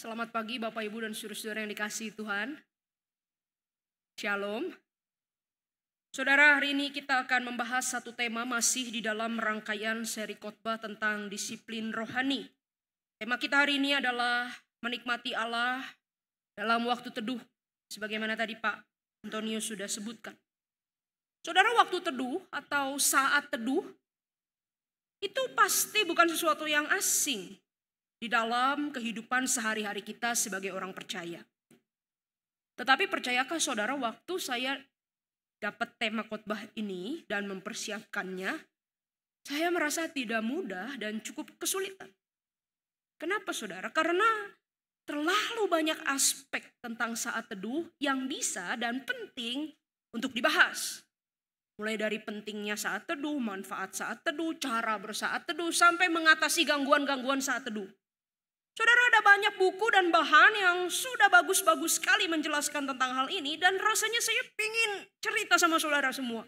Selamat pagi Bapak Ibu dan saudara-saudara yang dikasihi Tuhan. Shalom. Saudara, hari ini kita akan membahas satu tema masih di dalam rangkaian seri khotbah tentang disiplin rohani. Tema kita hari ini adalah menikmati Allah dalam waktu teduh, sebagaimana tadi Pak Antonio sudah sebutkan. Saudara, waktu teduh atau saat teduh itu pasti bukan sesuatu yang asing di dalam kehidupan sehari-hari kita sebagai orang percaya. Tetapi percayakah saudara, waktu saya dapat tema khotbah ini dan mempersiapkannya, saya merasa tidak mudah dan cukup kesulitan. Kenapa saudara? Karena terlalu banyak aspek tentang saat teduh yang bisa dan penting untuk dibahas. Mulai dari pentingnya saat teduh, manfaat saat teduh, cara bersaat teduh, sampai mengatasi gangguan-gangguan saat teduh. Saudara, ada banyak buku dan bahan yang sudah bagus-bagus sekali menjelaskan tentang hal ini, dan rasanya saya ingin cerita sama saudara semua.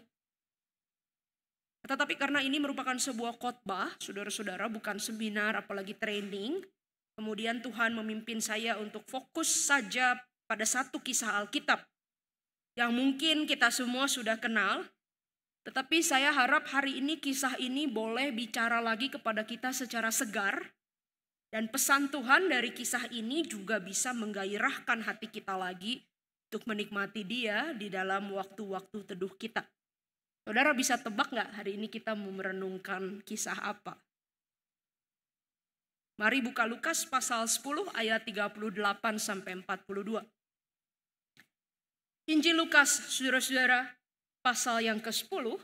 Tetapi karena ini merupakan sebuah khotbah, saudara-saudara, bukan seminar apalagi training, kemudian Tuhan memimpin saya untuk fokus saja pada satu kisah Alkitab yang mungkin kita semua sudah kenal. Tetapi saya harap hari ini kisah ini boleh bicara lagi kepada kita secara segar. Dan pesan Tuhan dari kisah ini juga bisa menggairahkan hati kita lagi untuk menikmati Dia di dalam waktu-waktu teduh kita. Saudara bisa tebak gak hari ini kita mau merenungkan kisah apa? Mari buka Lukas pasal 10 ayat 38 sampai 42. Injil Lukas, saudara-saudara, pasal yang ke-10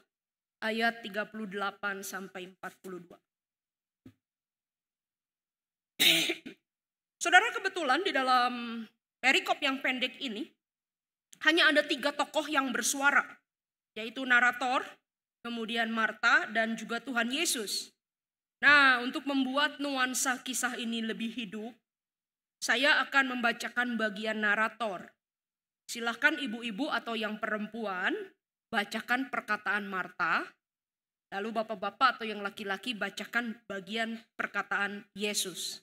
ayat 38 sampai 42. Saudara, kebetulan di dalam perikop yang pendek ini hanya ada 3 tokoh yang bersuara, yaitu narator, kemudian Marta, dan juga Tuhan Yesus. Nah, untuk membuat nuansa kisah ini lebih hidup, saya akan membacakan bagian narator. Silahkan ibu-ibu atau yang perempuan bacakan perkataan Marta, lalu bapak-bapak atau yang laki-laki bacakan bagian perkataan Yesus.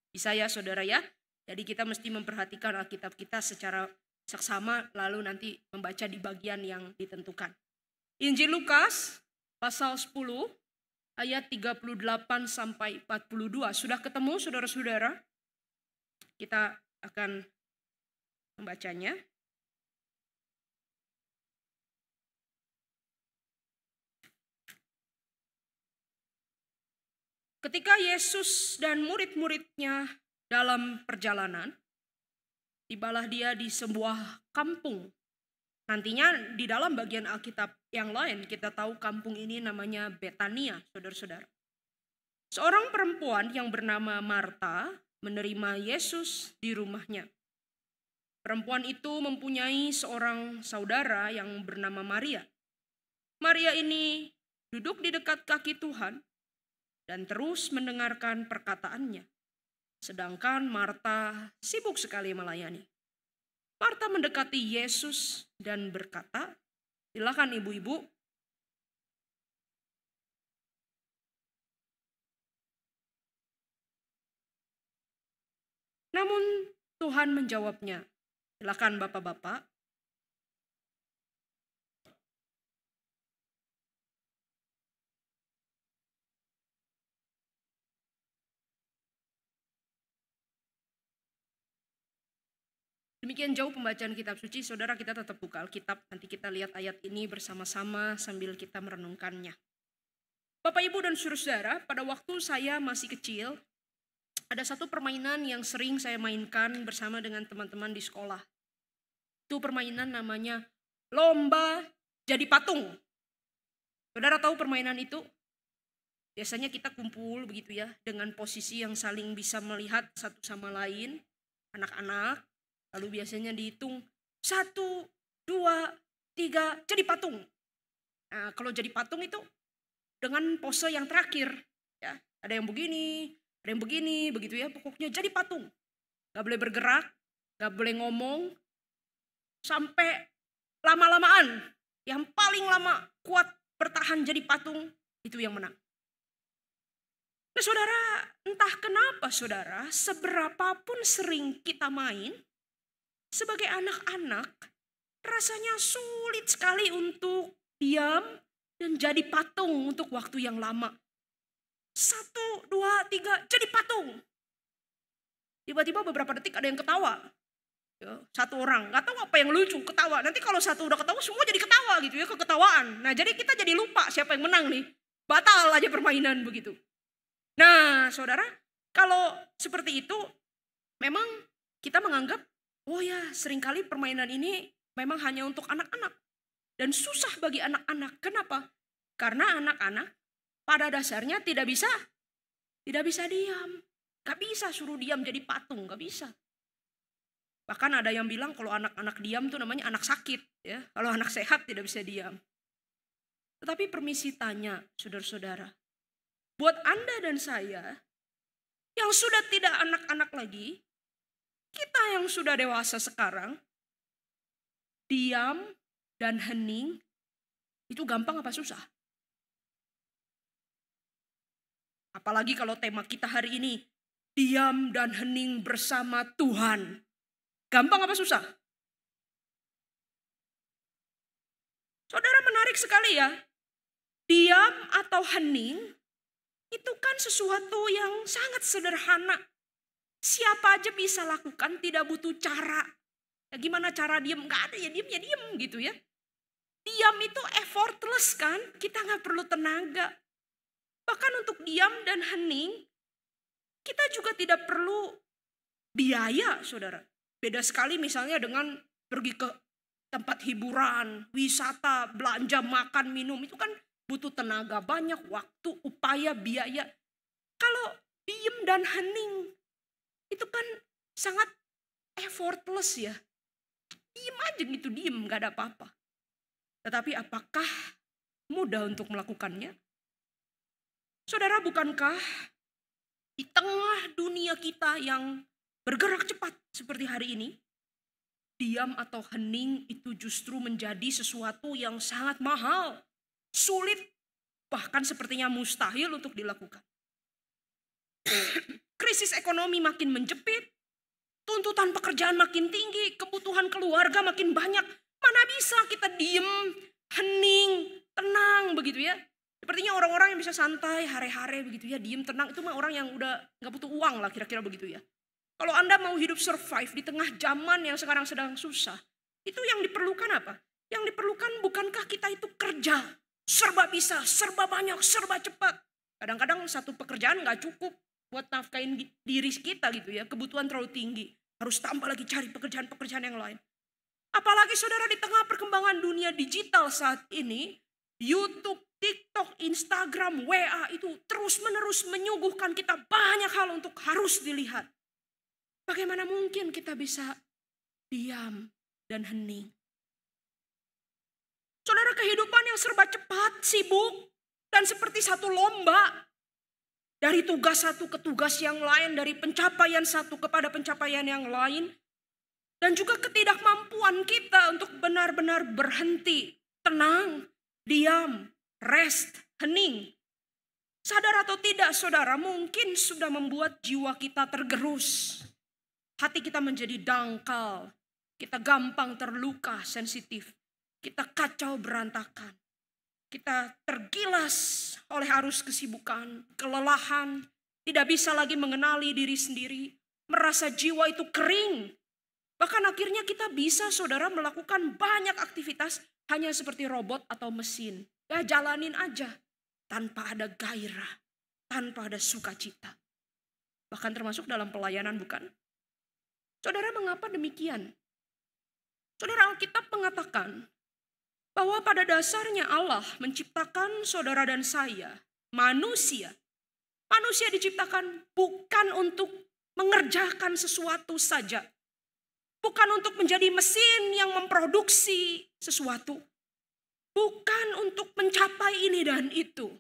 Bisa ya saudara ya? Jadi kita mesti memperhatikan Alkitab kita secara seksama, lalu nanti membaca di bagian yang ditentukan. Injil Lukas pasal 10 ayat 38 sampai 42. Sudah ketemu saudara-saudara? Kita akan membacanya. Ketika Yesus dan murid-muridnya dalam perjalanan, tibalah dia di sebuah kampung. Nantinya di dalam bagian Alkitab yang lain kita tahu kampung ini namanya Betania, saudara-saudara. Seorang perempuan yang bernama Marta menerima Yesus di rumahnya. Perempuan itu mempunyai seorang saudara yang bernama Maria. Maria ini duduk di dekat kaki Tuhan dan terus mendengarkan perkataannya. Sedangkan Marta sibuk sekali melayani. Marta mendekati Yesus dan berkata, silakan ibu-ibu. Namun Tuhan menjawabnya, silakan bapak-bapak. Demikian jauh pembacaan kitab suci, saudara, kita tetap buka Alkitab. Nanti kita lihat ayat ini bersama-sama sambil kita merenungkannya. Bapak, Ibu, dan saudara, pada waktu saya masih kecil, ada satu permainan yang sering saya mainkan bersama dengan teman-teman di sekolah. Itu permainan namanya lomba jadi patung. Saudara tahu permainan itu? Biasanya kita kumpul begitu ya, dengan posisi yang saling bisa melihat satu sama lain, anak-anak. Lalu biasanya dihitung 1, 2, 3, jadi patung. Nah, kalau jadi patung itu dengan pose yang terakhir. Ya, ada yang begini, ada yang begini, begitu ya. Pokoknya jadi patung. Gak boleh bergerak, gak boleh ngomong. Sampai lama-lamaan, yang paling lama kuat bertahan jadi patung, itu yang menang. Nah saudara, entah kenapa apa saudara? Seberapapun sering kita main, sebagai anak-anak, rasanya sulit sekali untuk diam dan jadi patung untuk waktu yang lama. 1, 2, 3, jadi patung. Tiba-tiba beberapa detik ada yang ketawa. Ya, satu orang, gak tahu apa yang lucu, ketawa. Nanti kalau satu udah ketawa, semua jadi ketawa gitu ya, keketawaan. Nah jadi kita jadi lupa siapa yang menang nih. Batal aja permainan begitu. Nah saudara, kalau seperti itu, memang kita menganggap, oh ya seringkali permainan ini memang hanya untuk anak-anak. Dan susah bagi anak-anak. Kenapa? Karena anak-anak pada dasarnya tidak bisa diam. Gak bisa suruh diam jadi patung, gak bisa. Bahkan ada yang bilang kalau anak-anak diam tuh namanya anak sakit. Ya. Kalau anak sehat tidak bisa diam. Tetapi permisi tanya saudara-saudara. Buat Anda dan saya yang sudah tidak anak-anak lagi, kita yang sudah dewasa sekarang, diam dan hening itu gampang apa susah? Apalagi kalau tema kita hari ini, diam dan hening bersama Tuhan. Gampang apa susah? Saudara, menarik sekali ya. Diam atau hening itu kan sesuatu yang sangat sederhana. Siapa aja bisa lakukan, tidak butuh cara. Ya, gimana cara diam? Gak ada ya diem gitu ya. Diam itu effortless kan, kita gak perlu tenaga. Bahkan untuk diam dan hening, kita juga tidak perlu biaya saudara. Beda sekali misalnya dengan pergi ke tempat hiburan, wisata, belanja, makan, minum. Itu kan butuh tenaga banyak, waktu, upaya, biaya. Kalau diem dan hening, itu kan sangat effortless ya. Diem aja gitu, diem, gak ada apa-apa. Tetapi apakah mudah untuk melakukannya? Saudara, bukankah di tengah dunia kita yang bergerak cepat seperti hari ini, diam atau hening itu justru menjadi sesuatu yang sangat mahal, sulit, bahkan sepertinya mustahil untuk dilakukan. Krisis ekonomi makin menjepit, tuntutan pekerjaan makin tinggi, kebutuhan keluarga makin banyak. Mana bisa kita diem, hening, tenang begitu ya. Sepertinya orang-orang yang bisa santai, hare-hare begitu ya, diem, tenang, itu mah orang yang udah gak butuh uang lah kira-kira begitu ya. Kalau Anda mau hidup survive di tengah zaman yang sekarang sedang susah, itu yang diperlukan apa? Yang diperlukan bukankah kita itu kerja, serba bisa, serba banyak, serba cepat. Kadang-kadang satu pekerjaan gak cukup buat nafkain diri kita gitu ya, kebutuhan terlalu tinggi. Harus tambah lagi cari pekerjaan-pekerjaan yang lain. Apalagi saudara di tengah perkembangan dunia digital saat ini, YouTube, TikTok, Instagram, WA itu terus-menerus menyuguhkan kita banyak hal untuk harus dilihat. Bagaimana mungkin kita bisa diam dan hening? Saudara, kehidupan yang serba cepat, sibuk, dan seperti satu lomba. Dari tugas satu ke tugas yang lain, dari pencapaian satu kepada pencapaian yang lain. Dan juga ketidakmampuan kita untuk benar-benar berhenti, tenang, diam, rest, hening. Sadar atau tidak saudara, mungkin sudah membuat jiwa kita tergerus. Hati kita menjadi dangkal, kita gampang terluka, sensitif. Kita kacau berantakan. Kita tergilas oleh arus kesibukan, kelelahan. Tidak bisa lagi mengenali diri sendiri. Merasa jiwa itu kering. Bahkan akhirnya kita bisa saudara melakukan banyak aktivitas hanya seperti robot atau mesin. Ya jalanin aja. Tanpa ada gairah. Tanpa ada sukacita. Bahkan termasuk dalam pelayanan bukan? Saudara, mengapa demikian? Saudara, Alkitab mengatakan bahwa pada dasarnya Allah menciptakan saudara dan saya, manusia. Manusia diciptakan bukan untuk mengerjakan sesuatu saja. Bukan untuk menjadi mesin yang memproduksi sesuatu. Bukan untuk mencapai ini dan itu.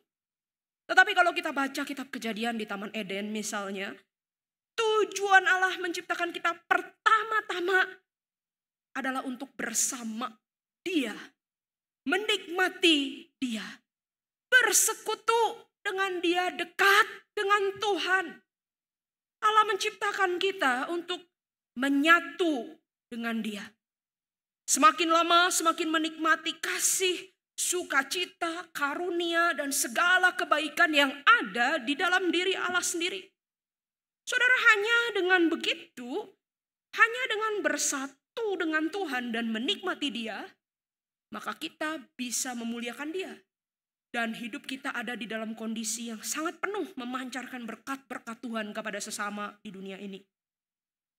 Tetapi kalau kita baca kitab Kejadian di Taman Eden misalnya, tujuan Allah menciptakan kita pertama-tama adalah untuk bersama Dia, menikmati Dia, bersekutu dengan Dia, dekat dengan Tuhan. menciptakan kita untuk menyatu dengan Dia. Semakin lama semakin menikmati kasih, sukacita, karunia, dan segala kebaikan yang ada di dalam diri Allah sendiri. Saudara, hanya dengan begitu, hanya dengan bersatu dengan Tuhan dan menikmati Dia, maka kita bisa memuliakan Dia. Dan hidup kita ada di dalam kondisi yang sangat penuh memancarkan berkat-berkat Tuhan kepada sesama di dunia ini.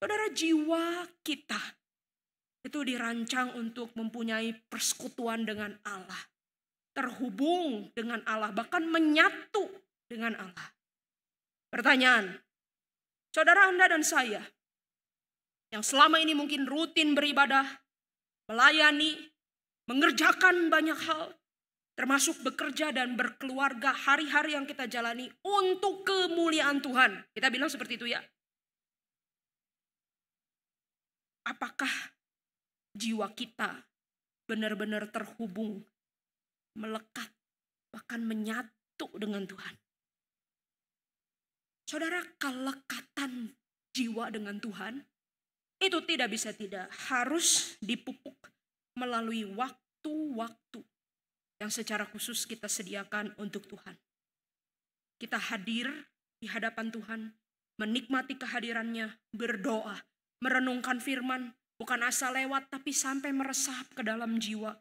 Saudara, jiwa kita itu dirancang untuk mempunyai persekutuan dengan Allah. Terhubung dengan Allah, bahkan menyatu dengan Allah. Pertanyaan, saudara Anda dan saya, yang selama ini mungkin rutin beribadah, melayani, mengerjakan banyak hal, termasuk bekerja dan berkeluarga, hari-hari yang kita jalani untuk kemuliaan Tuhan. Kita bilang seperti itu ya. Apakah jiwa kita benar-benar terhubung, melekat, bahkan menyatu dengan Tuhan? Saudara, kelekatan jiwa dengan Tuhan itu tidak bisa tidak, harus dipupuk melalui waktu-waktu yang secara khusus kita sediakan untuk Tuhan. Kita hadir di hadapan Tuhan, menikmati kehadirannya, berdoa, merenungkan firman, bukan asal lewat tapi sampai meresap ke dalam jiwa,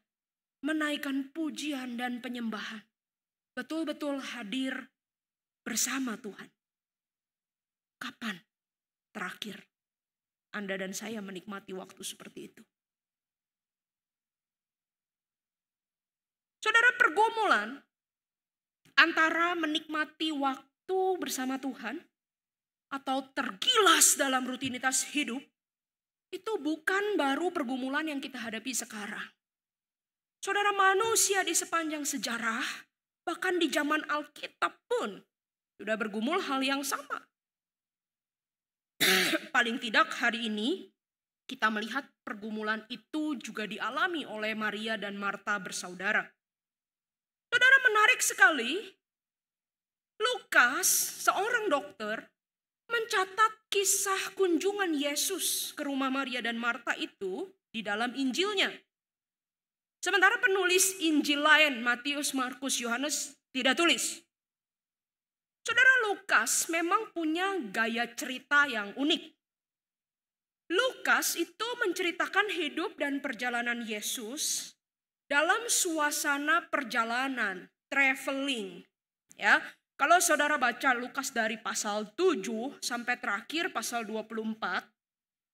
menaikkan pujian dan penyembahan. Betul-betul hadir bersama Tuhan. Kapan terakhir Anda dan saya menikmati waktu seperti itu? Saudara, pergumulan antara menikmati waktu bersama Tuhan atau tergilas dalam rutinitas hidup itu bukan baru pergumulan yang kita hadapi sekarang. Saudara, manusia di sepanjang sejarah, bahkan di zaman Alkitab pun sudah bergumul hal yang sama. Paling tidak hari ini kita melihat pergumulan itu juga dialami oleh Maria dan Marta bersaudara. Saudara, menarik sekali, Lukas, seorang dokter, mencatat kisah kunjungan Yesus ke rumah Maria dan Marta itu di dalam Injilnya. Sementara penulis Injil lain, Matius, Markus, Yohanes, tidak tulis. Saudara, Lukas memang punya gaya cerita yang unik. Lukas itu menceritakan hidup dan perjalanan Yesus dalam suasana perjalanan, traveling. Ya, kalau saudara baca Lukas dari pasal 7 sampai terakhir pasal 24,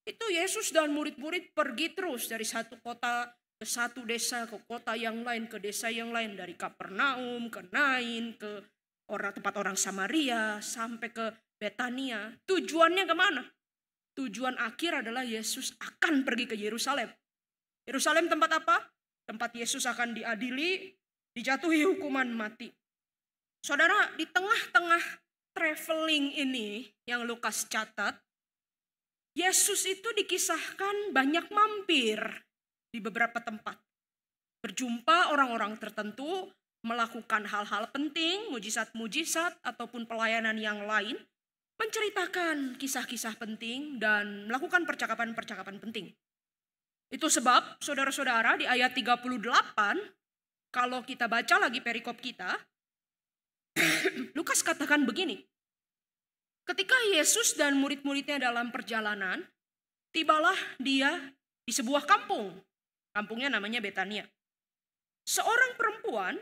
itu Yesus dan murid-murid pergi terus dari satu kota ke satu desa, ke kota yang lain, ke desa yang lain, dari Kapernaum ke Nain, ke tempat orang Samaria, sampai ke Betania. Tujuannya kemana? Tujuan akhir adalah Yesus akan pergi ke Yerusalem. Yerusalem tempat apa? Tempat Yesus akan diadili, dijatuhi hukuman mati. Saudara, di tengah-tengah traveling ini yang Lukas catat, Yesus itu dikisahkan banyak mampir di beberapa tempat. Berjumpa orang-orang tertentu, melakukan hal-hal penting, mujizat-mujizat ataupun pelayanan yang lain, menceritakan kisah-kisah penting dan melakukan percakapan-percakapan penting. Itu sebab saudara-saudara di ayat 38, kalau kita baca lagi perikop kita, Lukas katakan begini. Ketika Yesus dan murid-muridnya dalam perjalanan, tibalah dia di sebuah kampung. Kampungnya namanya Betania. Seorang perempuan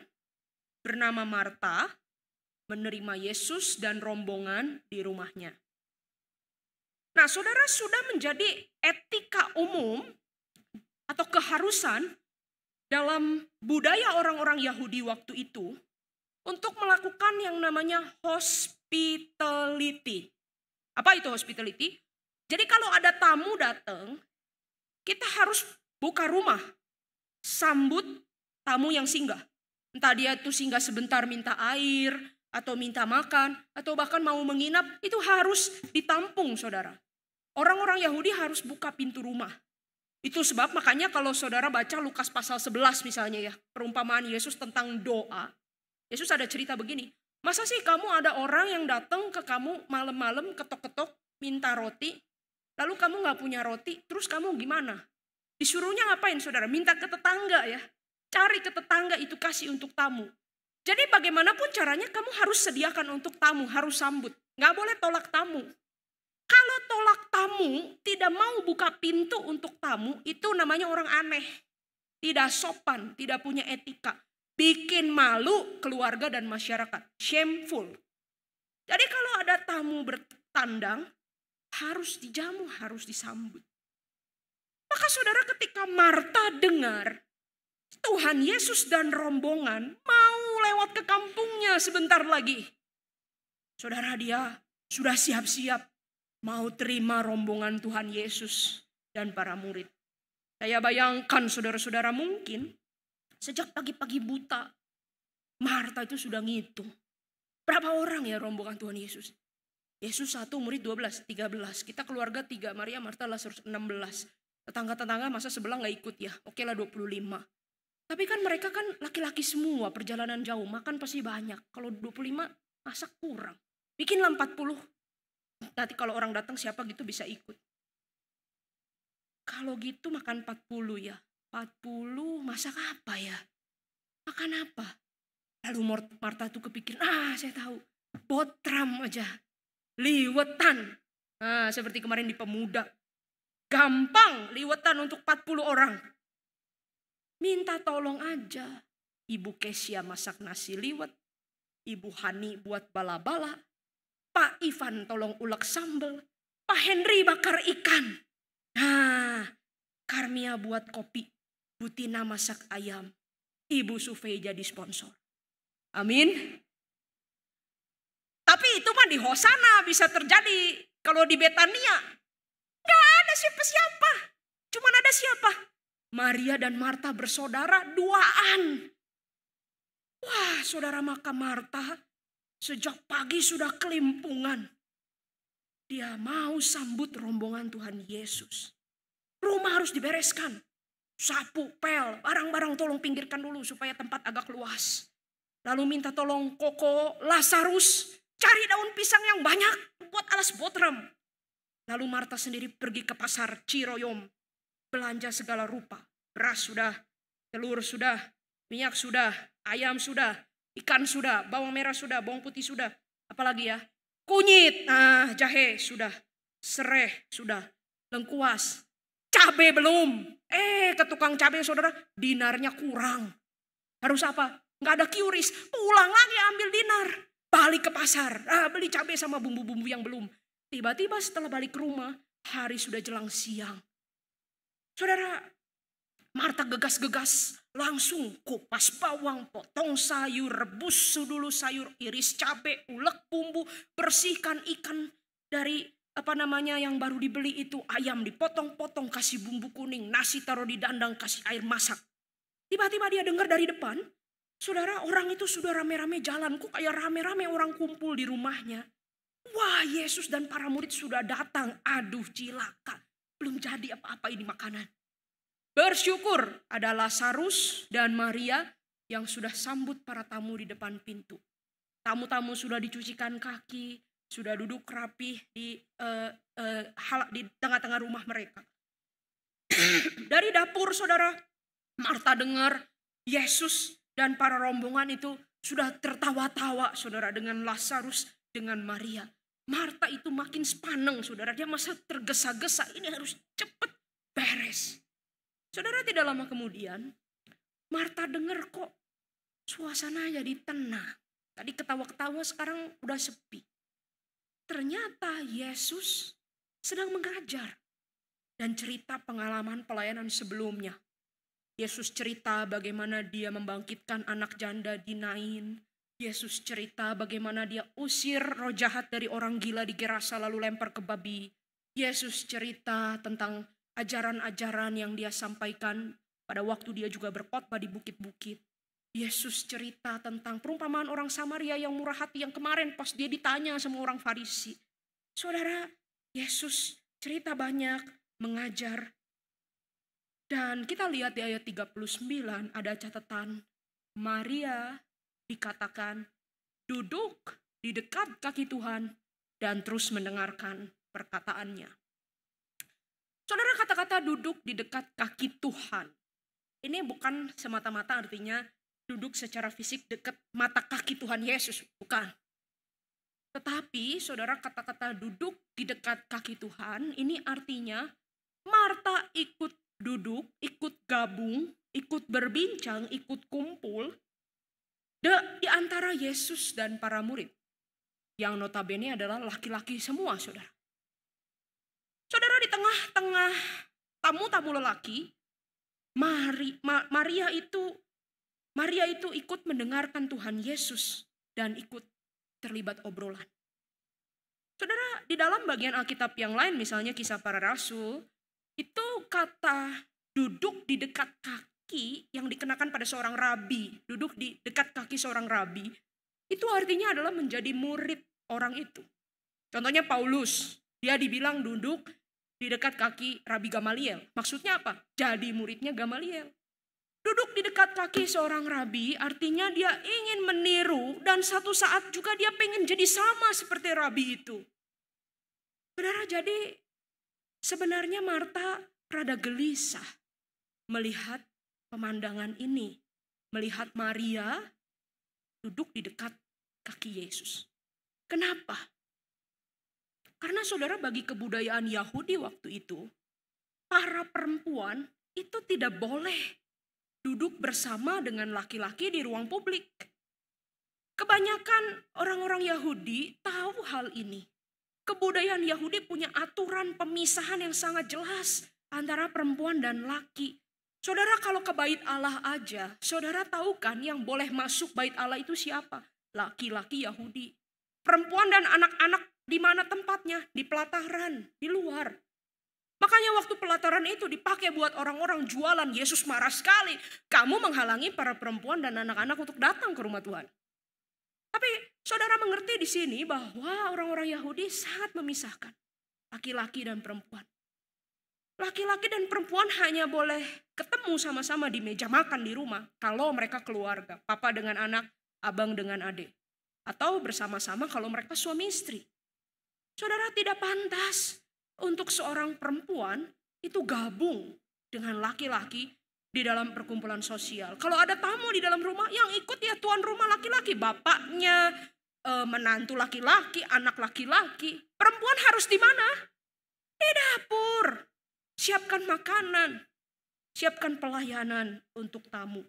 bernama Marta menerima Yesus dan rombongan di rumahnya. Nah, saudara, sudah menjadi etika umum atau keharusan dalam budaya orang-orang Yahudi waktu itu untuk melakukan yang namanya hospitality. Apa itu hospitality? Jadi kalau ada tamu datang, kita harus buka rumah, sambut tamu yang singgah. Entah dia itu singgah sebentar minta air, atau minta makan, atau bahkan mau menginap, itu harus ditampung, saudara. Orang-orang Yahudi harus buka pintu rumah. Itu sebab makanya kalau saudara baca Lukas pasal 11 misalnya ya, perumpamaan Yesus tentang doa. Yesus ada cerita begini, masa sih kamu ada orang yang datang ke kamu malam-malam ketok-ketok, minta roti, lalu kamu gak punya roti, terus kamu gimana? Disuruhnya ngapain saudara? Minta ke tetangga ya. Cari ke tetangga itu kasih untuk tamu. Jadi bagaimanapun caranya kamu harus sediakan untuk tamu, harus sambut. Gak boleh tolak tamu. Kalau tolak tamu, tidak mau buka pintu untuk tamu, itu namanya orang aneh. Tidak sopan, tidak punya etika. Bikin malu keluarga dan masyarakat. Shameful. Jadi kalau ada tamu bertandang, harus dijamu, harus disambut. Maka saudara, ketika Marta dengar Tuhan Yesus dan rombongan mau lewat ke kampungnya sebentar lagi. Saudara, dia sudah siap-siap mau terima rombongan Tuhan Yesus dan para murid. Saya bayangkan saudara-saudara, mungkin sejak pagi-pagi buta Marta itu sudah ngitung. Berapa orang ya rombongan Tuhan Yesus? Yesus 1, murid 12, 13. Kita keluarga 3, Maria, Marta, Lazarus 16. Tetangga-tetangga masa sebelah gak ikut ya? Oke lah 25. Tapi kan mereka kan laki-laki semua, perjalanan jauh, makan pasti banyak. Kalau 25 masa kurang. Bikinlah 40. Nanti kalau orang datang siapa gitu bisa ikut. Kalau gitu makan 40 ya. 40 masak apa ya? Makan apa? Lalu Marta tuh kepikir, saya tahu. Botram aja. Liwetan. Nah, seperti kemarin di Pemuda. Gampang liwetan untuk 40 orang. Minta tolong aja. Ibu Kesia masak nasi liwet. Ibu Hani buat bala-bala. Pak Ivan tolong ulek sambal. Pak Henry bakar ikan. Nah, Karmia buat kopi. Butina masak ayam. Ibu Sufei jadi sponsor. Amin. Tapi itu mah di Hosana bisa terjadi. Kalau di Betania gak ada siapa-siapa. Cuman ada siapa? Maria dan Marta bersaudara duaan. Wah, saudara, maka Marta sejak pagi sudah kelimpungan. Dia mau sambut rombongan Tuhan Yesus. Rumah harus dibereskan. Sapu, pel, barang-barang tolong pinggirkan dulu supaya tempat agak luas. Lalu minta tolong Koko, Lazarus, cari daun pisang yang banyak buat alas botram. Lalu Marta sendiri pergi ke pasar Ciroyom. Belanja segala rupa. Beras sudah, telur sudah, minyak sudah, ayam sudah, ikan sudah, bawang merah sudah, bawang putih sudah. Apalagi ya? Kunyit, jahe sudah, sereh sudah, lengkuas, cabai belum. Ke tukang cabai saudara, dinarnya kurang. Harus apa? Nggak ada QRIS, pulang lagi ambil dinar. Balik ke pasar, beli cabai sama bumbu-bumbu yang belum. Tiba-tiba setelah balik ke rumah, hari sudah jelang siang. Saudara, Marta gegas-gegas langsung kupas bawang, potong sayur, rebus dulu sayur, iris cabai, ulek bumbu, bersihkan ikan dari yang baru dibeli itu, ayam dipotong-potong, kasih bumbu kuning, nasi taruh di dandang, kasih air masak. Tiba-tiba dia dengar dari depan, saudara, orang itu sudah rame-rame jalan, kok kayak rame-rame orang kumpul di rumahnya. Wah, Yesus dan para murid sudah datang, aduh cilaka, belum jadi apa-apa ini makanan. Bersyukur ada Lazarus dan Maria yang sudah sambut para tamu di depan pintu. Tamu-tamu sudah dicucikan kaki, sudah duduk rapi di tengah-tengah rumah mereka. Dari dapur saudara, Marta dengar Yesus dan para rombongan itu sudah tertawa-tawa saudara dengan Lazarus, dengan Maria. Marta itu makin sepaneng saudara, dia masa tergesa-gesa, ini harus cepat beres. Saudara, tidak lama kemudian Marta dengar kok suasana jadi tenang. Tadi ketawa-ketawa, sekarang udah sepi. Ternyata Yesus sedang mengajar dan cerita pengalaman pelayanan sebelumnya. Yesus cerita bagaimana dia membangkitkan anak janda di Nain. Yesus cerita bagaimana dia usir roh jahat dari orang gila di Gerasa lalu lempar ke babi. Yesus cerita tentang ajaran-ajaran yang dia sampaikan pada waktu dia juga berkhotbah di bukit-bukit. Yesus cerita tentang perumpamaan orang Samaria yang murah hati yang kemarin pas dia ditanya sama orang Farisi. Saudara, Yesus cerita banyak, mengajar. Dan kita lihat di ayat 39 ada catatan, Maria dikatakan duduk di dekat kaki Tuhan dan terus mendengarkan perkataannya. Saudara, kata-kata duduk di dekat kaki Tuhan, ini bukan semata-mata artinya duduk secara fisik dekat mata kaki Tuhan Yesus, bukan. Tetapi saudara, kata-kata duduk di dekat kaki Tuhan ini artinya Marta ikut duduk, ikut gabung, ikut berbincang, ikut kumpul di antara Yesus dan para murid. Yang notabene adalah laki-laki semua, saudara. Saudara, di tengah-tengah tamu-tamu lelaki, Maria itu ikut mendengarkan Tuhan Yesus dan ikut terlibat obrolan. Saudara, di dalam bagian Alkitab yang lain, misalnya Kisah Para Rasul, itu kata duduk di dekat kaki yang dikenakan pada seorang rabi, duduk di dekat kaki seorang rabi, itu artinya adalah menjadi murid orang itu. Contohnya Paulus, dia dibilang duduk di dekat kaki Rabi Gamaliel. Maksudnya apa? Jadi muridnya Gamaliel. Duduk di dekat kaki seorang rabi artinya dia ingin meniru dan satu saat juga dia pengen jadi sama seperti rabi itu. Saudara, jadi sebenarnya Marta rada gelisah melihat pemandangan ini. Melihat Maria duduk di dekat kaki Yesus. Kenapa? Karena saudara, bagi kebudayaan Yahudi waktu itu, para perempuan itu tidak boleh duduk bersama dengan laki-laki di ruang publik. Kebanyakan orang-orang Yahudi tahu hal ini. Kebudayaan Yahudi punya aturan pemisahan yang sangat jelas antara perempuan dan laki. Saudara, kalau ke bait Allah aja, saudara tahu kan yang boleh masuk bait Allah itu siapa? Laki-laki Yahudi. Perempuan dan anak-anak di mana tempatnya? Di pelataran, di luar. Makanya waktu pelataran itu dipakai buat orang-orang jualan, Yesus marah sekali. Kamu menghalangi para perempuan dan anak-anak untuk datang ke rumah Tuhan. Tapi saudara mengerti di sini bahwa orang-orang Yahudi sangat memisahkan laki-laki dan perempuan. Laki-laki dan perempuan hanya boleh ketemu sama-sama di meja makan di rumah kalau mereka keluarga, papa dengan anak, abang dengan adik. Atau bersama-sama kalau mereka suami istri. Saudara, tidak pantas untuk seorang perempuan itu gabung dengan laki-laki di dalam perkumpulan sosial. Kalau ada tamu di dalam rumah, yang ikut ya tuan rumah laki-laki, bapaknya, menantu laki-laki, anak laki-laki. Perempuan harus di mana? Di dapur. Siapkan makanan, siapkan pelayanan untuk tamu.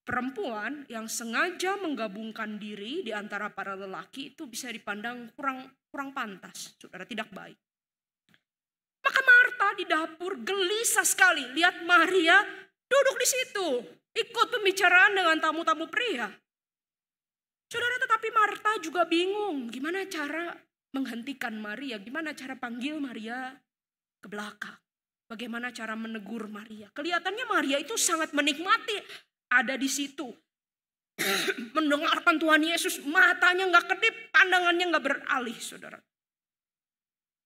Perempuan yang sengaja menggabungkan diri di antara para lelaki itu bisa dipandang kurang pantas, saudara, tidak baik. Maka Marta di dapur gelisah sekali lihat Maria duduk di situ, ikut pembicaraan dengan tamu-tamu pria. Saudara, tetapi Marta juga bingung gimana cara menghentikan Maria, gimana cara panggil Maria ke belakang. Bagaimana cara menegur Maria. Kelihatannya Maria itu sangat menikmati ada di situ. Mendengarkan Tuhan Yesus, matanya gak kedip, pandangannya gak beralih, saudara.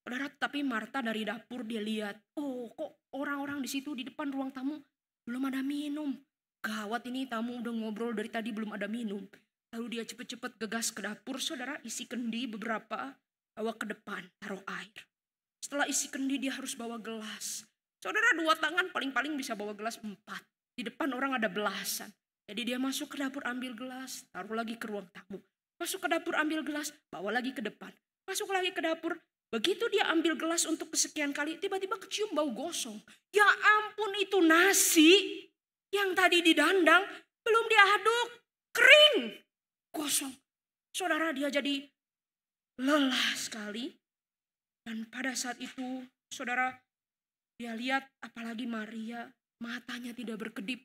Saudara, tapi Marta dari dapur dia lihat, oh kok orang-orang di situ di depan ruang tamu belum ada minum. Gawat ini, tamu udah ngobrol dari tadi belum ada minum. Lalu dia cepet-cepet gegas ke dapur, saudara, isi kendi beberapa, bawa ke depan, taruh air. Setelah isi kendi dia harus bawa gelas. Saudara, 2 tangan paling-paling bisa bawa gelas 4. Di depan orang ada belasan. Jadi dia masuk ke dapur ambil gelas, taruh lagi ke ruang tamu. Masuk ke dapur ambil gelas, bawa lagi ke depan. Masuk lagi ke dapur. Begitu dia ambil gelas untuk kesekian kali, tiba-tiba kecium bau gosong. Ya ampun, itu nasi yang tadi didandang belum diaduk, kering, gosong. Saudara, dia jadi lelah sekali. Dan pada saat itu, saudara, dia lihat apalagi Maria, matanya tidak berkedip,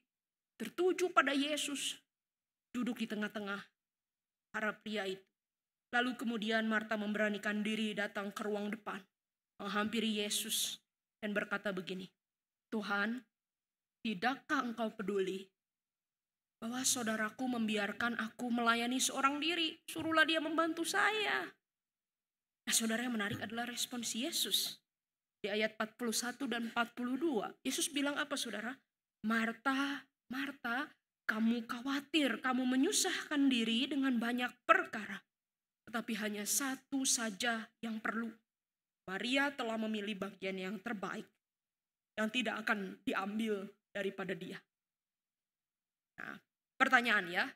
tertuju pada Yesus, duduk di tengah-tengah para pria itu. Lalu kemudian Marta memberanikan diri datang ke ruang depan, menghampiri Yesus dan berkata begini, Tuhan, tidakkah engkau peduli bahwa saudaraku membiarkan aku melayani seorang diri, suruhlah dia membantu saya. Nah, saudara, yang menarik adalah respons Yesus. Di ayat 41 dan 42, Yesus bilang apa, saudara? Marta, Marta, kamu khawatir, kamu menyusahkan diri dengan banyak perkara. Tetapi hanya satu saja yang perlu. Maria telah memilih bagian yang terbaik yang tidak akan diambil daripada dia. Nah, pertanyaan ya,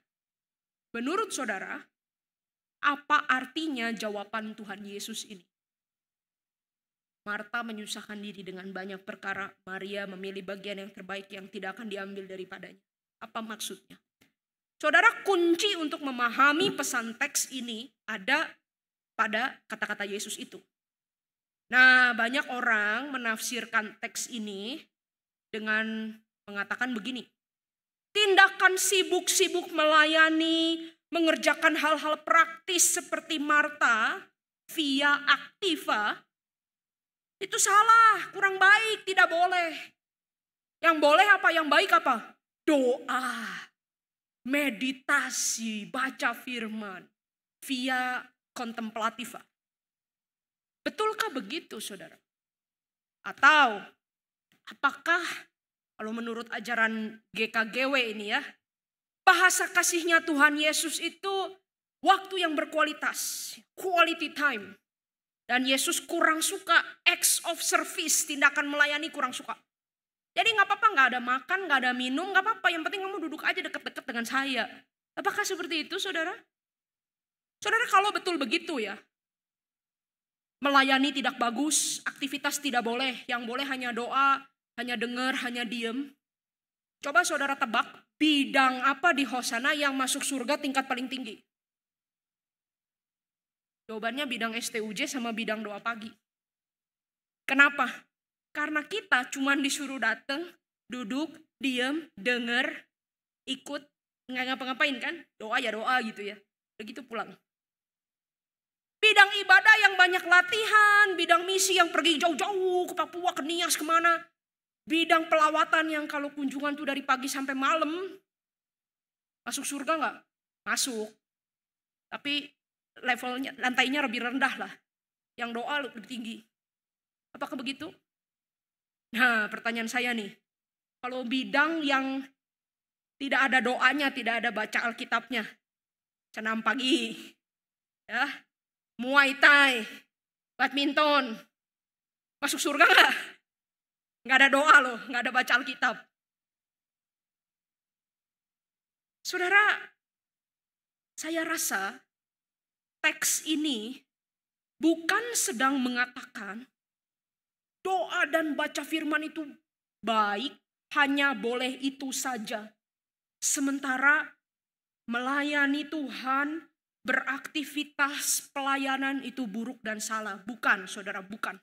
menurut saudara, apa artinya jawaban Tuhan Yesus ini? Marta menyusahkan diri dengan banyak perkara, Maria memilih bagian yang terbaik yang tidak akan diambil daripadanya. Apa maksudnya? Saudara, kunci untuk memahami pesan teks ini ada pada kata-kata Yesus itu. Nah, banyak orang menafsirkan teks ini dengan mengatakan begini. Tindakan sibuk-sibuk melayani, mengerjakan hal-hal praktis seperti Marta via aktiva, itu salah, kurang baik, tidak boleh. Yang boleh apa? Yang baik apa? Doa, meditasi, baca firman, via kontemplativa. Betulkah begitu, saudara? Atau apakah kalau menurut ajaran GKGW ini ya, bahasa kasihnya Tuhan Yesus itu waktu yang berkualitas, quality time. Dan Yesus kurang suka acts of service, tindakan melayani kurang suka. Jadi gak apa-apa, gak ada makan, gak ada minum, gak apa-apa. Yang penting kamu duduk aja deket-deket dengan saya. Apakah seperti itu, saudara? Saudara, kalau betul begitu ya, melayani tidak bagus, aktivitas tidak boleh. Yang boleh hanya doa, hanya dengar, hanya diem. Coba saudara tebak, bidang apa di Hosana yang masuk surga tingkat paling tinggi? Jawabannya bidang STUJ sama bidang doa pagi. Kenapa? Karena kita cuma disuruh datang, duduk, diem, denger, ikut, nggak ngapa-ngapain kan? Doa ya doa gitu ya. Begitu pulang. Bidang ibadah yang banyak latihan, bidang misi yang pergi jauh-jauh ke Papua, ke Nias, kemana. Bidang pelawatan yang kalau kunjungan tuh dari pagi sampai malam. Masuk surga nggak? Masuk. Tapi levelnya, lantainya lebih rendah lah. Yang doa lebih tinggi. Apakah begitu? Nah, pertanyaan saya nih. Kalau bidang yang tidak ada doanya, tidak ada baca Alkitabnya. Senam pagi. Ya. Muay Thai, badminton, masuk surga nggak? Nggak ada doa loh, nggak ada baca Alkitab. Saudara, saya rasa teks ini bukan sedang mengatakan doa dan baca firman itu baik, hanya boleh itu saja. Sementara melayani Tuhan, beraktivitas pelayanan itu buruk dan salah. Bukan, saudara, bukan.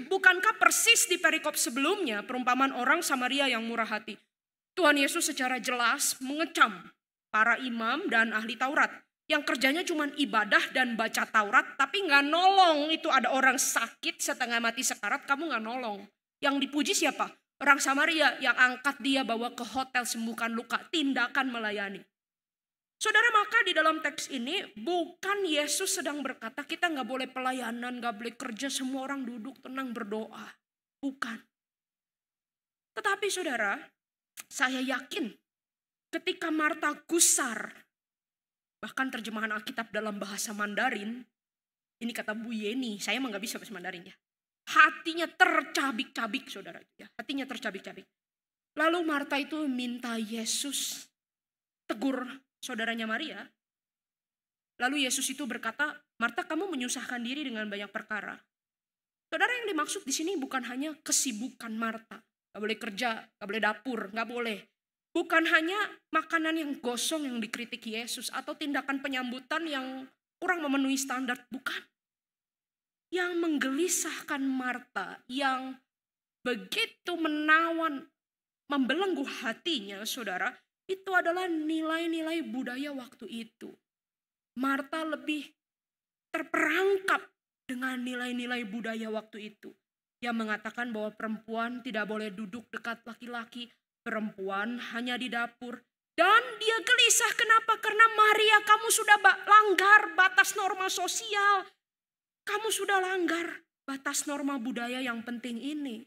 Bukankah persis di perikop sebelumnya perumpamaan orang Samaria yang murah hati? Tuhan Yesus secara jelas mengecam para imam dan ahli Taurat yang kerjanya cuma ibadah dan baca Taurat, tapi gak nolong. Itu ada orang sakit setengah mati sekarat, kamu gak nolong. Yang dipuji siapa? Orang Samaria yang angkat dia bawa ke hotel sembuhkan luka, tindakan melayani. Saudara, maka di dalam teks ini bukan Yesus sedang berkata kita gak boleh pelayanan, gak boleh kerja, semua orang duduk tenang berdoa. Bukan. Tetapi saudara, saya yakin ketika Marta gusar, bahkan terjemahan Alkitab dalam bahasa Mandarin, ini kata Bu Yeni, saya emang gak bisa bahasa Mandarin ya. Hatinya tercabik-cabik, saudara. Hatinya tercabik-cabik. Lalu Marta itu minta Yesus tegur saudaranya Maria. Lalu Yesus itu berkata, Marta, kamu menyusahkan diri dengan banyak perkara. Saudara, yang dimaksud di sini bukan hanya kesibukan Marta. Gak boleh kerja, gak boleh dapur, gak boleh. Bukan hanya makanan yang gosong yang dikritik Yesus atau tindakan penyambutan yang kurang memenuhi standar. Bukan. Yang menggelisahkan Marta, yang begitu menawan, membelenggu hatinya, saudara, itu adalah nilai-nilai budaya waktu itu. Marta lebih terperangkap dengan nilai-nilai budaya waktu itu. Yang mengatakan bahwa perempuan tidak boleh duduk dekat laki-laki. Perempuan hanya di dapur. Dan dia gelisah, kenapa? Karena Maria, kamu sudah langgar batas norma sosial. Kamu sudah langgar batas norma budaya yang penting ini.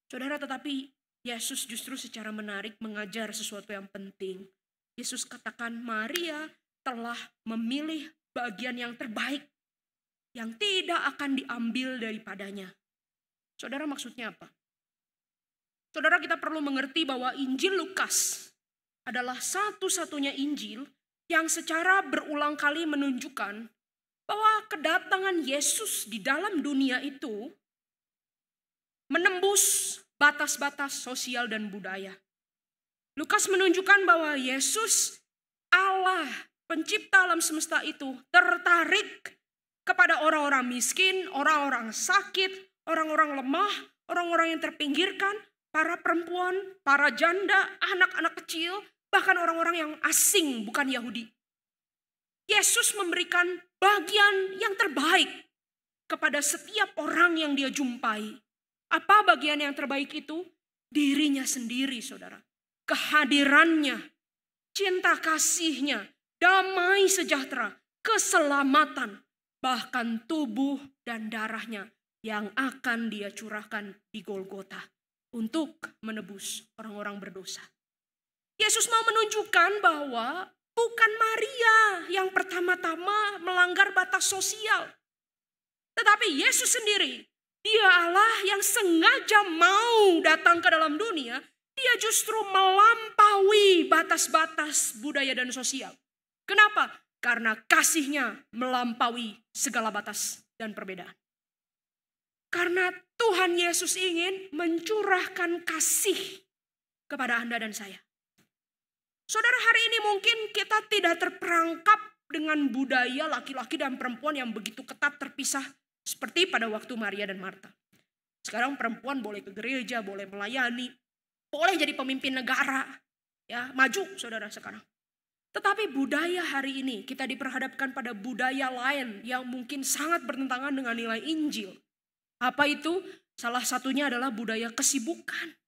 Saudara, tetapi Yesus justru secara menarik mengajar sesuatu yang penting. Yesus katakan Maria telah memilih bagian yang terbaik yang tidak akan diambil daripadanya. Saudara, maksudnya apa? Saudara, kita perlu mengerti bahwa Injil Lukas adalah satu-satunya Injil yang secara berulang kali menunjukkan bahwa kedatangan Yesus di dalam dunia itu menembus batas-batas sosial dan budaya. Lukas menunjukkan bahwa Yesus, Allah, pencipta alam semesta itu, tertarik kepada orang-orang miskin, orang-orang sakit, orang-orang lemah, orang-orang yang terpinggirkan, para perempuan, para janda, anak-anak kecil, bahkan orang-orang yang asing bukan Yahudi. Yesus memberikan bagian yang terbaik kepada setiap orang yang dia jumpai. Apa bagian yang terbaik itu? Dirinya sendiri, saudara. Kehadirannya, cinta kasihnya, damai sejahtera, keselamatan, bahkan tubuh dan darahnya yang akan dia curahkan di Golgota untuk menebus orang-orang berdosa. Yesus mau menunjukkan bahwa bukan Maria yang pertama-tama melanggar batas sosial, tetapi Yesus sendiri. Dia Allah yang sengaja mau datang ke dalam dunia. Dia justru melampaui batas-batas budaya dan sosial. Kenapa? Karena kasihnya melampaui segala batas dan perbedaan. Karena Tuhan Yesus ingin mencurahkan kasih kepada Anda dan saya. Saudara, hari ini mungkin kita tidak terperangkap dengan budaya laki-laki dan perempuan yang begitu ketat terpisah seperti pada waktu Maria dan Marta. Sekarang perempuan boleh ke gereja, boleh melayani, boleh jadi pemimpin negara. Ya, maju saudara sekarang. Tetapi budaya hari ini kita diperhadapkan pada budaya lain yang mungkin sangat bertentangan dengan nilai Injil. Apa itu? Salah satunya adalah budaya kesibukan.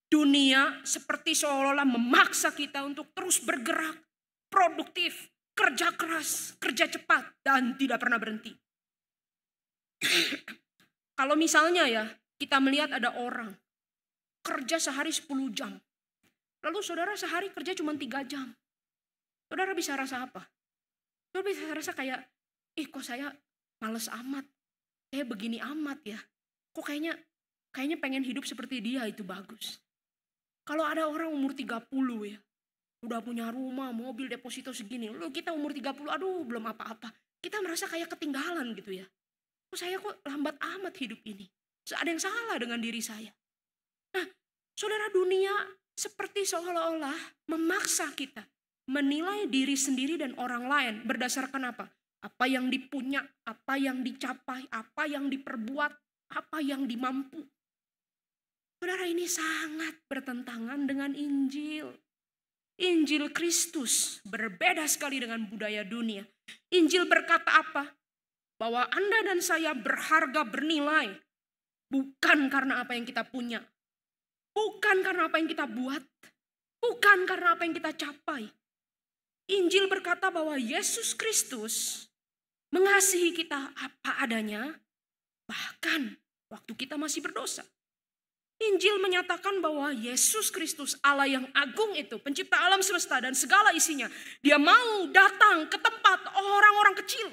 Dunia seperti seolah-olah memaksa kita untuk terus bergerak, produktif, kerja keras, kerja cepat, dan tidak pernah berhenti. Kalau misalnya ya, kita melihat ada orang kerja sehari 10 jam. Lalu saudara sehari kerja cuma 3 jam. Saudara bisa rasa apa? Saudara bisa rasa kayak, kok saya males amat. Kayak begini amat ya. Kok kayaknya pengen hidup seperti dia itu bagus. Kalau ada orang umur 30 ya, udah punya rumah, mobil, deposito segini. Lalu kita umur 30, aduh belum apa-apa. Kita merasa kayak ketinggalan gitu ya. Saya kok lambat amat hidup ini. Ada yang salah dengan diri saya. Nah, saudara, dunia seperti seolah-olah memaksa kita menilai diri sendiri dan orang lain berdasarkan apa? Apa yang dipunya, apa yang dicapai, apa yang diperbuat, apa yang dimampu. Saudara, ini sangat bertentangan dengan Injil. Injil Kristus berbeda sekali dengan budaya dunia. Injil berkata apa? Bahwa Anda dan saya berharga, bernilai. Bukan karena apa yang kita punya. Bukan karena apa yang kita buat. Bukan karena apa yang kita capai. Injil berkata bahwa Yesus Kristus mengasihi kita apa adanya. Bahkan waktu kita masih berdosa. Injil menyatakan bahwa Yesus Kristus, Allah yang agung itu, pencipta alam semesta dan segala isinya. Dia mau datang ke tempat orang-orang kecil.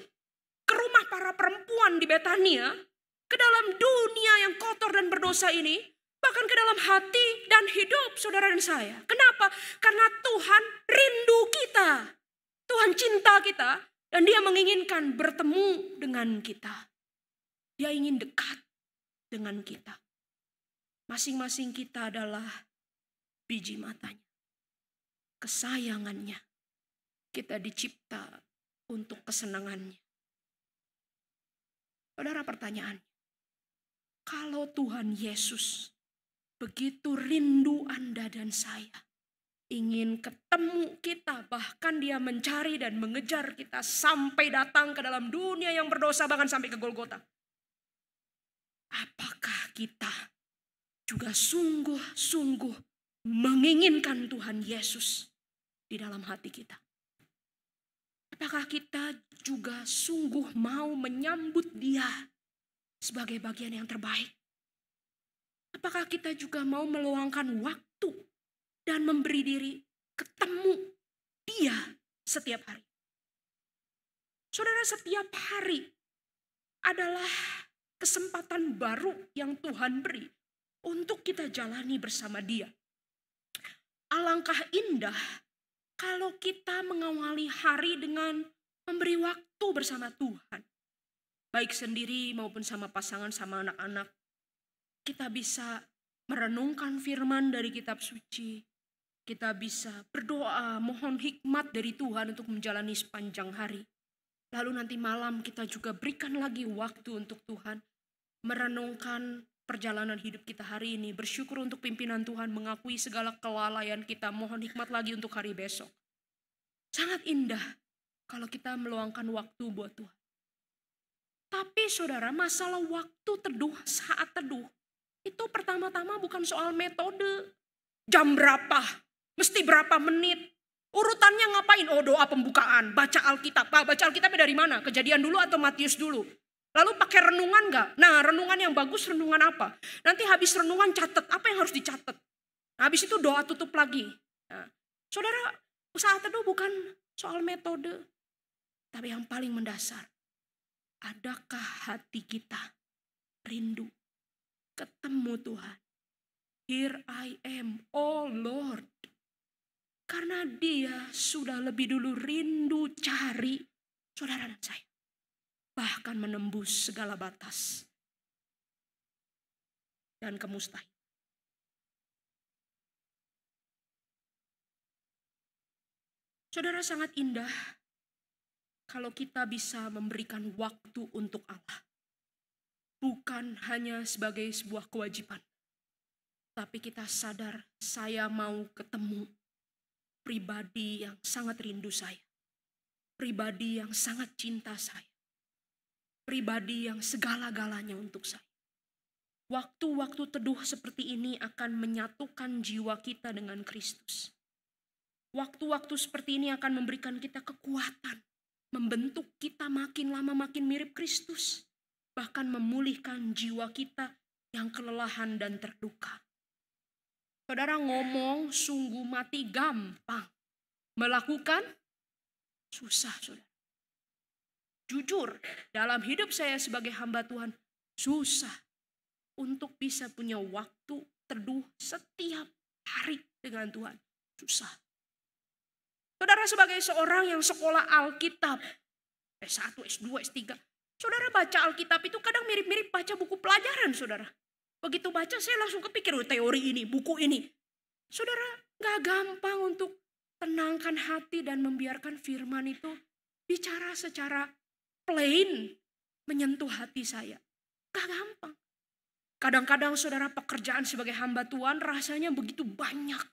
Ke rumah para perempuan di Betania, ke dalam dunia yang kotor dan berdosa ini, bahkan ke dalam hati dan hidup saudara dan saya. Kenapa? Karena Tuhan rindu kita. Tuhan cinta kita dan dia menginginkan bertemu dengan kita. Dia ingin dekat dengan kita. Masing-masing kita adalah biji matanya. Kesayangannya. Kita dicipta untuk kesenangannya. Saudara, pertanyaan, kalau Tuhan Yesus begitu rindu Anda dan saya, ingin ketemu kita, bahkan dia mencari dan mengejar kita sampai datang ke dalam dunia yang berdosa, bahkan sampai ke Golgota. Apakah kita juga sungguh-sungguh menginginkan Tuhan Yesus di dalam hati kita? Apakah kita juga sungguh mau menyambut dia sebagai bagian yang terbaik? Apakah kita juga mau meluangkan waktu dan memberi diri ketemu dia setiap hari? Saudara, setiap hari adalah kesempatan baru yang Tuhan beri untuk kita jalani bersama Dia. Alangkah indah kalau kita mengawali hari dengan memberi waktu bersama Tuhan. Baik sendiri maupun sama pasangan, sama anak-anak. Kita bisa merenungkan firman dari kitab suci. Kita bisa berdoa, mohon hikmat dari Tuhan untuk menjalani sepanjang hari. Lalu nanti malam kita juga berikan lagi waktu untuk Tuhan. Merenungkan perjalanan hidup kita hari ini. Bersyukur untuk pimpinan Tuhan, mengakui segala kelalaian kita. Mohon hikmat lagi untuk hari besok. Sangat indah kalau kita meluangkan waktu buat Tuhan. Tapi saudara, masalah waktu teduh, saat teduh, itu pertama-tama bukan soal metode. Jam berapa? Mesti berapa menit? Urutannya ngapain? Oh, doa pembukaan, baca Alkitab. Baca Alkitabnya dari mana? Kejadian dulu atau Matius dulu? Lalu pakai renungan gak? Nah, renungan yang bagus renungan apa? Nanti habis renungan catat, apa yang harus dicatat? Nah, habis itu doa tutup lagi. Nah, saudara, saat teduh bukan soal metode. Tapi yang paling mendasar, adakah hati kita rindu ketemu Tuhan? Here I am, oh Lord. Karena Dia sudah lebih dulu rindu cari saudara dan saya. Bahkan menembus segala batas dan kemustahilan. Saudara, sangat indah kalau kita bisa memberikan waktu untuk Allah. Bukan hanya sebagai sebuah kewajiban. Tapi kita sadar saya mau ketemu pribadi yang sangat rindu saya. Pribadi yang sangat cinta saya. Pribadi yang segala-galanya untuk saya. Waktu-waktu teduh seperti ini akan menyatukan jiwa kita dengan Kristus. Waktu-waktu seperti ini akan memberikan kita kekuatan. Membentuk kita makin lama makin mirip Kristus. Bahkan memulihkan jiwa kita yang kelelahan dan terluka. Saudara, ngomong sungguh mati gampang. Melakukan susah, saudara. Jujur, dalam hidup saya sebagai hamba Tuhan, susah untuk bisa punya waktu teduh setiap hari dengan Tuhan. Susah. Saudara, sebagai seorang yang sekolah Alkitab, S1, S2, S3, saudara baca Alkitab itu kadang mirip-mirip baca buku pelajaran, saudara. Begitu baca saya langsung kepikir teori ini, buku ini. Saudara, gak gampang untuk tenangkan hati dan membiarkan firman itu bicara secara plain, menyentuh hati saya. Gak gampang. Kadang-kadang saudara, pekerjaan sebagai hamba Tuhan rasanya begitu banyak.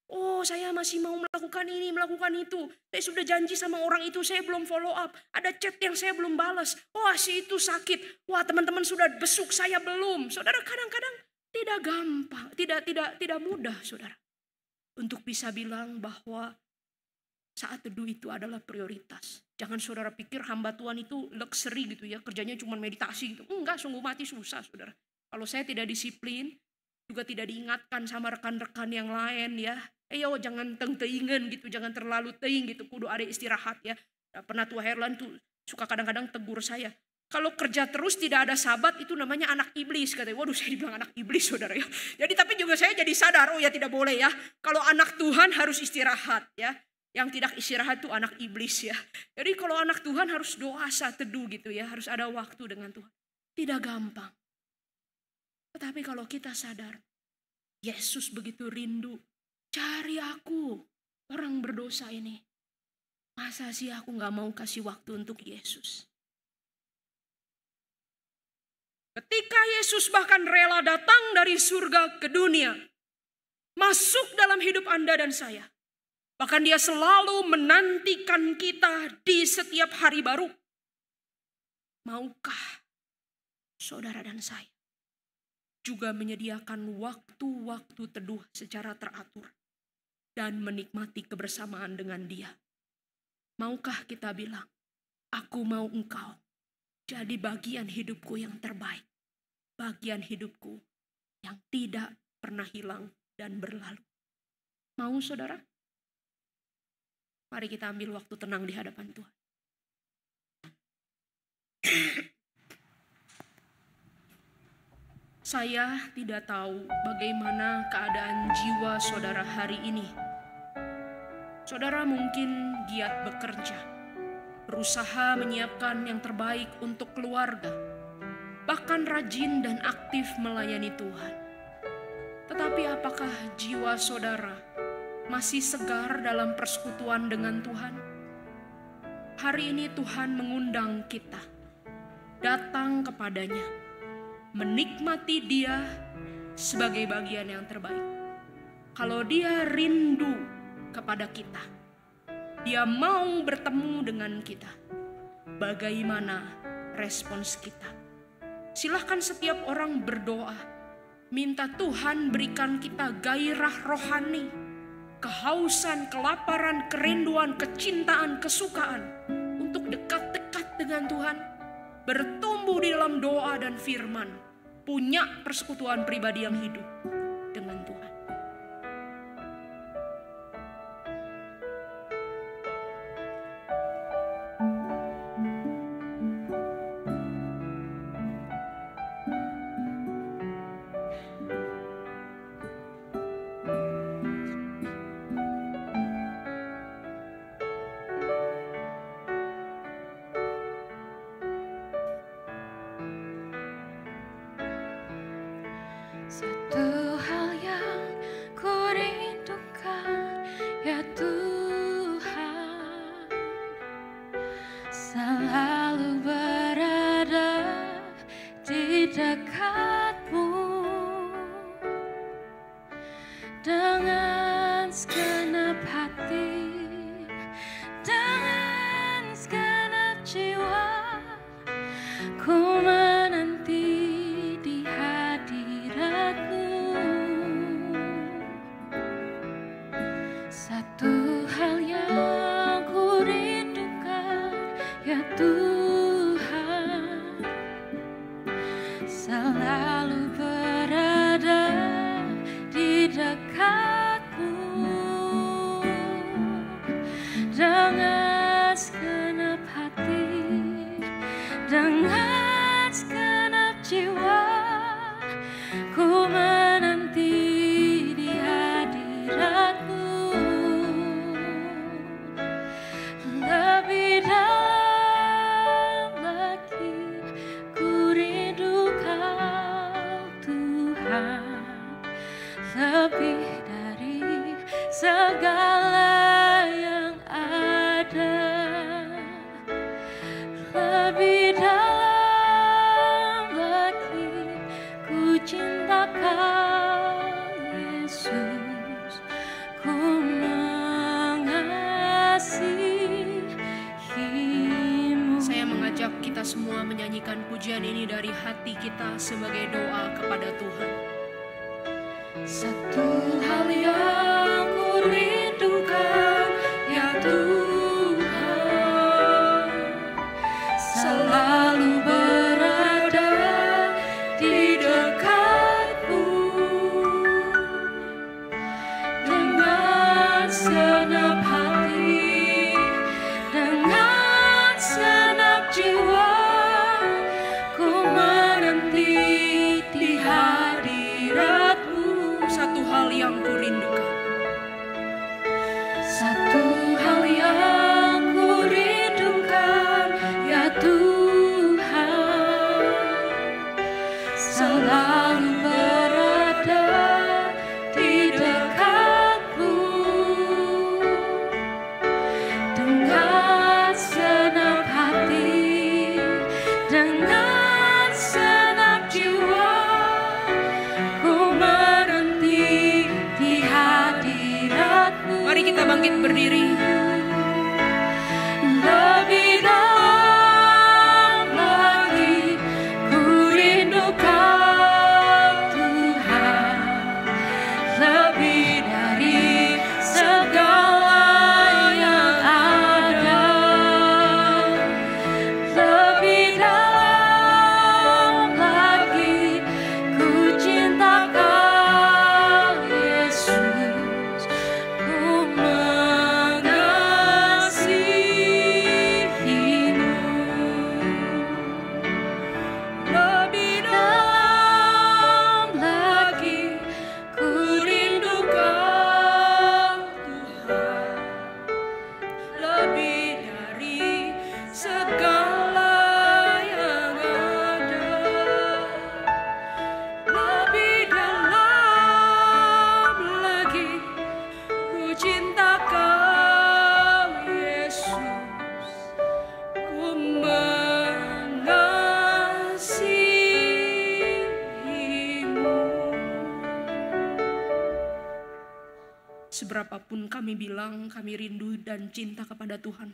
Oh, saya masih mau melakukan ini, melakukan itu. Saya sudah janji sama orang itu, saya belum follow up. Ada chat yang saya belum balas. Wah, si itu sakit. Wah, teman-teman sudah besuk, saya belum. Saudara, kadang-kadang tidak gampang, tidak mudah, saudara. Untuk bisa bilang bahwa saat teduh itu adalah prioritas. Jangan saudara pikir hamba Tuhan itu luxury gitu ya, kerjanya cuma meditasi gitu. Enggak, sungguh mati susah, saudara. Kalau saya tidak disiplin, juga tidak diingatkan sama rekan-rekan yang lain ya. Ayo jangan teng-teingan gitu, jangan terlalu teing gitu, kudu ada istirahat ya. Pernah tua Herlan tuh suka kadang-kadang tegur saya. Kalau kerja terus tidak ada sabat itu namanya anak iblis katanya. Waduh, saya dibilang anak iblis, saudara ya. Jadi tapi juga saya jadi sadar, oh ya tidak boleh ya. Kalau anak Tuhan harus istirahat ya. Yang tidak istirahat itu anak iblis ya. Jadi kalau anak Tuhan harus doa saat teduh gitu ya. Harus ada waktu dengan Tuhan. Tidak gampang. Tetapi kalau kita sadar, Yesus begitu rindu, cari aku, orang berdosa ini. Masa sih aku gak mau kasih waktu untuk Yesus? Ketika Yesus bahkan rela datang dari surga ke dunia, masuk dalam hidup Anda dan saya. Bahkan Dia selalu menantikan kita di setiap hari baru. Maukah saudara dan saya juga menyediakan waktu-waktu teduh secara teratur dan menikmati kebersamaan dengan Dia? Maukah kita bilang, aku mau Engkau jadi bagian hidupku yang terbaik, bagian hidupku yang tidak pernah hilang dan berlalu? Mau, saudara? Mari kita ambil waktu tenang di hadapan Tuhan. Saya tidak tahu bagaimana keadaan jiwa saudara hari ini. Saudara mungkin giat bekerja, berusaha menyiapkan yang terbaik untuk keluarga, bahkan rajin dan aktif melayani Tuhan. Tetapi apakah jiwa saudara masih segar dalam persekutuan dengan Tuhan? Hari ini Tuhan mengundang kita datang kepadanya, menikmati Dia sebagai bagian yang terbaik. Kalau Dia rindu kepada kita, Dia mau bertemu dengan kita, bagaimana respons kita? Silahkan setiap orang berdoa, minta Tuhan berikan kita gairah rohani, kehausan, kelaparan, kerinduan, kecintaan, kesukaan untuk dekat-dekat dengan Tuhan, bertumbuh di dalam doa dan firman, punya persekutuan pribadi yang hidup dengan Tuhan. Satu hal yang ku rindukan, ya Tuhan, selalu berada di dekat-Mu dengan segenap hati, dengan segenap jiwa, ku menanti di hadirat-Mu. Satu hal yang ku rindukan, ya Tuhan, selalu berada di dekat-Mu dengan segenap hati, dengan segenap jiwa, ku menanti di hadirat-Mu. Lebih dalam lagi ku rindu Kau Tuhan, lebih dari segala yang ada. Lebih dalam lagi ku cinta Kau Yesus, ku mengasihi-Mu. Saya mengajak kita semua menyanyikan pujian ini dari hati kita sebagai doa kepada Tuhan. Satu hal yang ku rindukan, ya Tuhan, selalu berada di dekat-Mu dengan segenap hati, dengan segenap jiwa, ku menanti di hadirat-Mu. Satu hal yang ku rindukan, satu hal yang ku rindukan, ya Tuhan, selalu berada di dekat-Mu dengan segenap hati, dengan segenap jiwa, ku menanti di hadirat-Mu. mari kita bangkit berdiri. Lebih dalam lagi ku rindu Kau Tuhan, lebih dari segala yang ada. Lebih dalam lagi ku cinta Kau Yesus, ku mengasihi. Seberapapun kami bilang kami rindu dan cinta kepada Tuhan,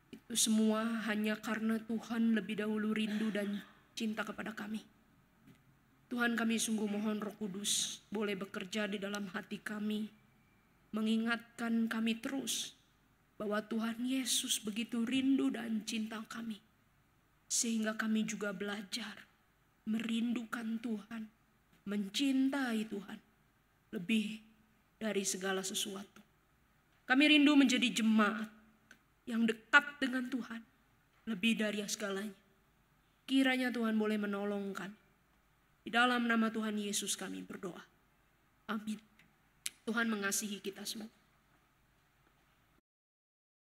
itu semua hanya karena Tuhan lebih dahulu rindu dan cinta kepada kami. Tuhan, kami sungguh mohon Roh Kudus boleh bekerja di dalam hati kami, mengingatkan kami terus bahwa Tuhan Yesus begitu rindu dan cinta kami, sehingga kami juga belajar merindukan Tuhan, mencintai Tuhan lebih dari segala sesuatu. Kami rindu menjadi jemaat yang dekat dengan Tuhan lebih dari segalanya. Kiranya Tuhan boleh menolong kami. Di dalam nama Tuhan Yesus kami berdoa. Amin. Tuhan mengasihi kita semua.